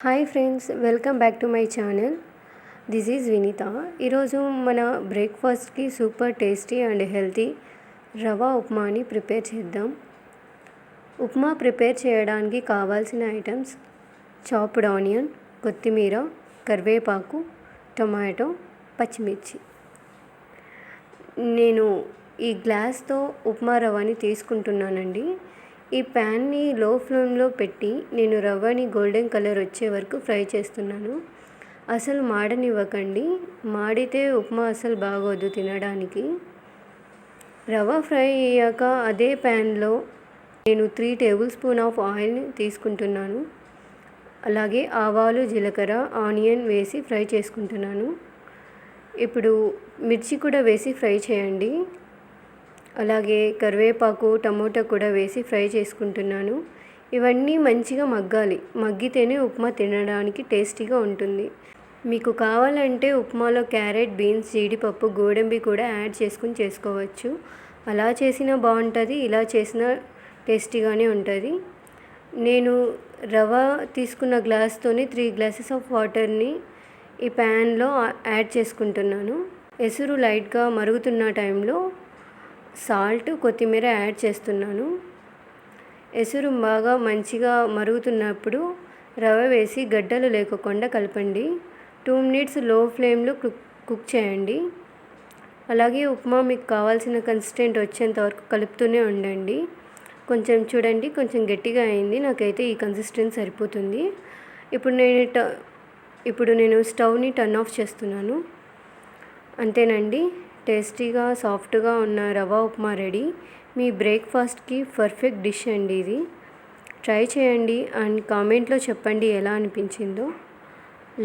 Hi friends, welcome back to my channel. This is Vineetha. ఈరోజు మన బ్రేక్ఫాస్ట్కి super tasty and healthy rava ఉప్మాని prepare చేద్దాం. ఉప్మా ప్రిపేర్ చేయడానికి కావాల్సిన ఐటమ్స్: చాప్డ్ ఆనియన్, కొత్తిమీర, కరివేపాకు, టొమాటో, పచ్చిమిర్చి. నేను ఈ గ్లాస్తో ఉప్మా రవ్వని తీసుకుంటున్నానండి. ఈ ప్యాన్ని లో ఫ్లేమ్లో పెట్టి నేను రవ్వని గోల్డెన్ కలర్ వచ్చే వరకు ఫ్రై చేస్తున్నాను. అసలు మాడనివ్వకండి, మాడితే ఉప్మా అసలు బాగోదు తినడానికి. రవ్వ ఫ్రై అయ్యాక అదే ప్యాన్లో నేను 3 టేబుల్ స్పూన్ ఆఫ్ ఆయిల్ని తీసుకుంటున్నాను. అలాగే ఆవాలు, జీలకర్ర, ఆనియన్ వేసి ఫ్రై చేసుకుంటున్నాను. ఇప్పుడు మిర్చి కూడా వేసి ఫ్రై చేయండి. అలాగే కరివేపాకు, టమోటా కూడా వేసి ఫ్రై చేసుకుంటున్నాను. ఇవన్నీ మంచిగా మగ్గాలి. మగ్గితేనే ఉప్మా తినడానికి టేస్టీగా ఉంటుంది. మీకు కావాలంటే ఉప్మాలో క్యారెట్, బీన్స్, జీడిపప్పు, గోడంబి కూడా యాడ్ చేసుకుని చేసుకోవచ్చు. అలా చేసినా బాగుంటుంది, ఇలా చేసినా టేస్టీగానే ఉంటుంది. నేను రవ్వ తీసుకున్న గ్లాస్తోని 3 గ్లాసెస్ ఆఫ్ వాటర్ని ఈ ప్యాన్లో యాడ్ చేసుకుంటున్నాను. ఎసురు లైట్గా మరుగుతున్న టైంలో సాల్ట్, కొత్తిమీర యాడ్ చేస్తున్నాను. ఎసురు బాగా మంచిగా మరుగుతున్నప్పుడు రవ్వ వేసి గడ్డలు లేకుండా కలపండి. 2 మినిట్స్ లో ఫ్లేమ్లో కుక్ చేయండి. అలాగే ఉప్మా మీకు కావాల్సిన కన్సిస్టెంట్ వచ్చేంత వరకు కలుపుతూనే ఉండండి. కొంచెం చూడండి, కొంచెం గట్టిగా అయింది. నాకైతే ఈ కన్సిస్టెన్సీ సరిపోతుంది. ఇప్పుడు నేను స్టవ్ని టర్న్ ఆఫ్ చేస్తున్నాను. అంతేనండి, టేస్టీగా సాఫ్ట్గా ఉన్న రవ్వ ఉప్మా రెడీ. మీ బ్రేక్ఫాస్ట్కి పర్ఫెక్ట్ డిష్ అండి ఇది. ట్రై చేయండి అండ్ కామెంట్లో చెప్పండి ఎలా అనిపించిందో.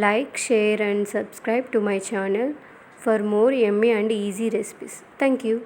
Like, share and subscribe to my channel for more yummy and easy recipes. Thank you.